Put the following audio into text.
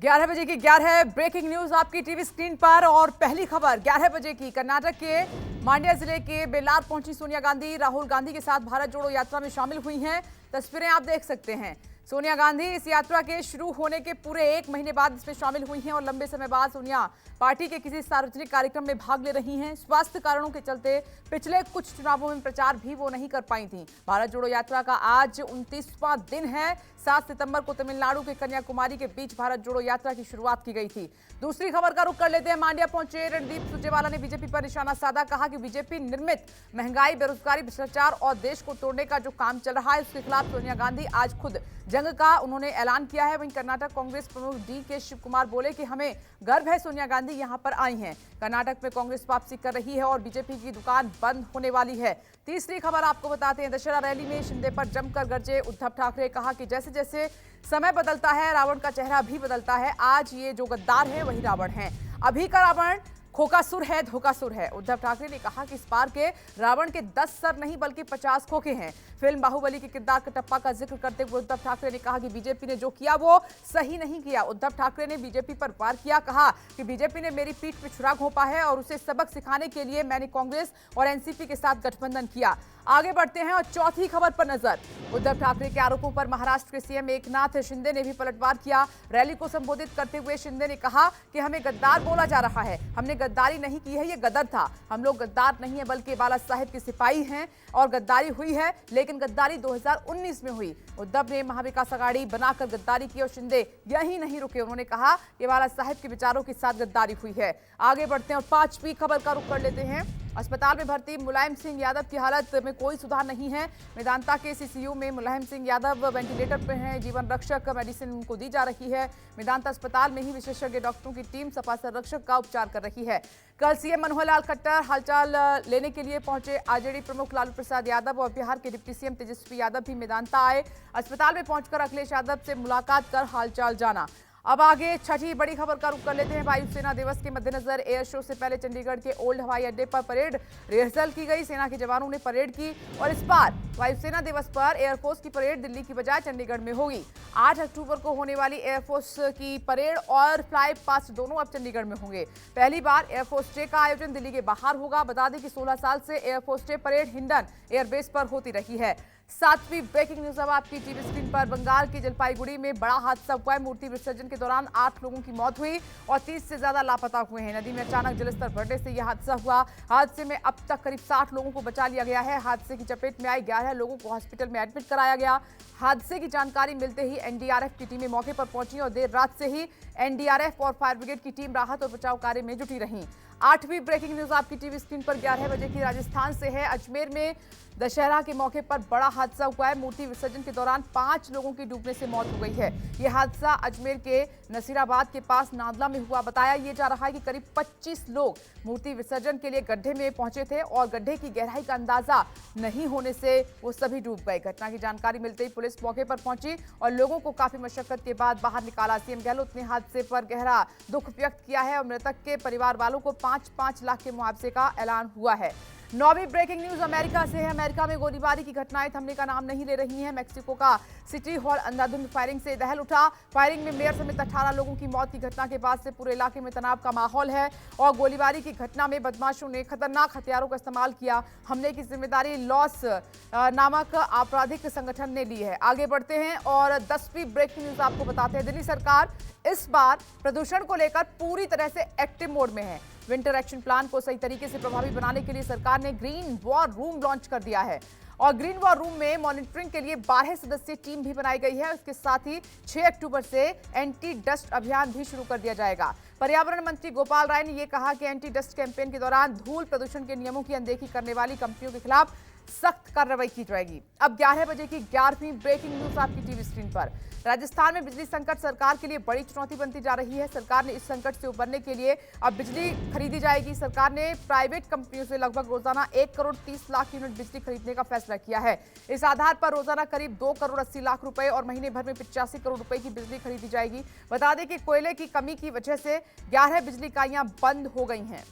11 बजे की 11 breaking news आपकी टीवी स्क्रीन पर। और पहली खबर 11 बजे की। कर्नाटक के मांड्या जिले के बेल्लार पहुंची सोनिया गांधी राहुल गांधी के साथ भारत जोड़ो यात्रा में शामिल हुई हैं। तस्वीरें आप देख सकते हैं। सोनिया गांधी इस यात्रा के शुरू होने के पूरे 1 महीने बाद इसमें शामिल हुई हैं और लंबे समय बाद सोनिया पार्टी के किसी सार्वजनिक कार्यक्रम में भाग ले रही हैं। स्वास्थ्य कारणों के चलते पिछले कुछ चुनावों में प्रचार भी वो नहीं कर पाई थी। भारत जोड़ो यात्रा का आज 29वां दिन है। 7 सितंबर को तमिलनाडु के कन्याकुमारी के बीच भारत जोड़ो यात्रा की शुरुआत की गई थी। दूसरी खबर का रुख कर लेते हैं। मांड्या पहुंचे रणदीप सुरजेवाला ने बीजेपी पर निशाना साधा। कहा कि बीजेपी निर्मित महंगाई, बेरोजगारी, भ्रष्टाचार और देश को तोड़ने का जो काम चल रहा है उसके खिलाफ सोनिया गांधी आज खुद जंग का उन्होंने ऐलान किया है। वहीं कर्नाटक कांग्रेस प्रमुख डी.के. शिव कुमार बोले कि हमें गर्व है सोनिया गांधी यहां पर आई हैं। कर्नाटक में कांग्रेस वापसी कर रही है और बीजेपी की दुकान बंद होने वाली है। तीसरी खबर आपको बताते हैं। दशहरा रैली में शिंदे पर जमकर गरजे उद्धव ठाकरे। कहा कि जैसे जैसे समय बदलता है रावण का चेहरा भी बदलता है। आज ये जो गद्दार है वही रावण है। अभी का रावण खोकासुर है, धोखासुर है। उद्धव ठाकरे ने कहा कि इस बार के रावण के 10 सर नहीं बल्कि 50 खोखे हैं। फिल्म बाहुबली के किरदार कटप्पा का जिक्र करते हुए उद्धव ठाकरे ने कहा कि बीजेपी ने जो किया वो सही नहीं किया। उद्धव ठाकरे ने बीजेपी पर वार किया। कहा कि बीजेपी ने मेरी पीठ पे छुरा घोंपा है और उसे सबक सिखाने के लिए मैंने कांग्रेस और एनसीपी के साथ गठबंधन किया। आगे बढ़ते हैं और चौथी खबर पर नजर। उद्धव ठाकरे के आरोपों पर महाराष्ट्र के सीएम एकनाथ शिंदे ने भी पलटवार किया। रैली को संबोधित करते हुए शिंदे ने कहा कि हमें गद्दार बोला जा रहा है। हमने गद्दारी नहीं की है, ये गदर था। हम लोग गद्दार नहीं है बल्कि बाला साहेब के सिपाही हैं और गद्दारी हुई है, लेकिन गद्दारी 2019 में हुई। उद्धव ने महाविकास अघाड़ी बनाकर गद्दारी की और शिंदे यही नहीं रुके। उन्होंने कहा कि बाला साहेब के विचारों के साथ गद्दारी हुई है। आगे बढ़ते हैं और पांचवी खबर का रुख कर लेते हैं। अस्पताल में भर्ती मुलायम सिंह यादव की हालत में कोई सुधार नहीं है। मेदांता के सीसीयू में मुलायम सिंह यादव वेंटिलेटर पर हैं। जीवन रक्षक मेडिसिन उनको दी जा रही है। मेदांता अस्पताल में ही विशेषज्ञ डॉक्टरों की टीम सपा संरक्षक का उपचार कर रही है। कल सीएम मनोहर लाल खट्टर हालचाल लेने के लिए पहुंचे। आरजेडी प्रमुख लालू प्रसाद यादव और बिहार के डिप्टी सीएम तेजस्वी यादव भी मेदांता आए। अस्पताल में पहुंचकर अखिलेश यादव से मुलाकात कर हालचाल जाना। अब आगे छठी बड़ी खबर का रुख कर लेते हैं। वायुसेना दिवस के मद्देनजर एयर शो से पहले चंडीगढ़ के ओल्ड हवाई अड्डे पर परेड रिहर्सल की गई। सेना के जवानों ने परेड की और इस बार वायुसेना दिवस पर एयरफोर्स की परेड दिल्ली की बजाय चंडीगढ़ में होगी। 8 अक्टूबर को होने वाली एयरफोर्स की परेड और फ्लाई पास्ट दोनों अब चंडीगढ़ में होंगे। पहली बार एयरफोर्स डे का आयोजन दिल्ली के बाहर होगा। बता दें कि 16 साल से air force day parade Hindon airbase पर होती रही है। सातवीं ब्रेकिंग न्यूज अब आपकी टीवी स्क्रीन पर। बंगाल के जलपाईगुड़ी में बड़ा हादसा हुआ है। मूर्ति विसर्जन के दौरान 8 लोगों की मौत हुई और 30 से ज्यादा लापता हुए हैं। नदी में अचानक जलस्तर बढ़ने से यह हादसा हुआ। हादसे में अब तक करीब 60 लोगों को बचा लिया गया है। हादसे की चपेट में आए 11 लोगों को हॉस्पिटल में एडमिट कराया गया। हादसे की जानकारी मिलते ही एनडीआरएफ की टीमें मौके पर पहुंची और देर रात से ही एनडीआरएफ और फायर ब्रिगेड की टीम राहत और बचाव कार्य में जुटी रही। 8वीं ब्रेकिंग न्यूज आपकी टीवी स्क्रीन पर 11 बजे की राजस्थान से है। अजमेर में दशहरा के मौके पर बड़ा हादसा हुआ है। मूर्ति विसर्जन के दौरान 5 लोगों की डूबने से मौत हो गई है। यह हादसा अजमेर के नसीराबाद के पास नादला में हुआ। बताया ये जा रहा है कि करीब 25 लोग मूर्ति विसर्जन के लिए गड्ढे में पहुंचे थे और गड्ढे की गहराई का अंदाजा नहीं होने से वो सभी डूब गए। घटना की जानकारी मिलते ही पुलिस मौके पर पहुंची और लोगों को काफी मशक्कत के बाद बाहर निकाला। सीएम गहलोत ने हादसे पर गहरा दुख व्यक्त किया है और मृतक के परिवार वालों को 5-5 लाख के मुआवजे का ऐलान हुआ है। 9वीं ब्रेकिंग न्यूज अमेरिका से है। अमेरिका में गोलीबारी की घटनाएं थमने का नाम नहीं ले रही हैं। मैक्सिको का सिटी हॉल अंधाधुंध फायरिंग से दहल उठा। फायरिंग में मेयर समेत 18 लोगों की मौत की घटना के बाद से पूरे इलाके में तनाव का माहौल है और गोलीबारी की घटना में बदमाशों ने खतरनाक हथियारों का इस्तेमाल किया। हमले की जिम्मेदारी लॉस नामक आपराधिक संगठन ने ली है। आगे बढ़ते हैं और 10वीं ब्रेकिंग न्यूज आपको बताते हैं। दिल्ली सरकार इस बार प्रदूषण को लेकर पूरी तरह से एक्टिव मोड में है। विंटर एक्शन प्लान को सही तरीके से प्रभावी बनाने के लिए सरकार ने ग्रीन वॉर रूम लॉन्च कर दिया है और ग्रीन वॉर रूम में मॉनिटरिंग के लिए 12 सदस्यीय टीम भी बनाई गई है। इसके साथ ही 6 अक्टूबर से एंटी डस्ट अभियान भी शुरू कर दिया जाएगा। पर्यावरण मंत्री गोपाल राय ने यह कहा कि एंटी डस्ट कैंपेन के दौरान धूल प्रदूषण के नियमों की अनदेखी करने वाली कंपनियों के खिलाफ सख्त कार्रवाई की जाएगी। अब 11 बजे की 11वीं ब्रेकिंग न्यूज आपकी टीवी स्क्रीन पर। राजस्थान में बिजली संकट सरकार के लिए बड़ी चुनौती बनती जा रही है। सरकार ने इस संकट से उबरने के लिए अब बिजली खरीदी जाएगी। सरकार ने प्राइवेट कंपनियों से लगभग रोजाना 1 करोड़ 30 लाख यूनिट बिजली खरीदने का फैसला किया है। इस आधार पर रोजाना करीब 2 करोड़ 80 लाख रुपए और महीने भर में 85 करोड़ रुपए की बिजली खरीदी जाएगी। बता दें कि कोयले की कमी की वजह से 11 बिजली इकाइयां बंद हो गई हैं।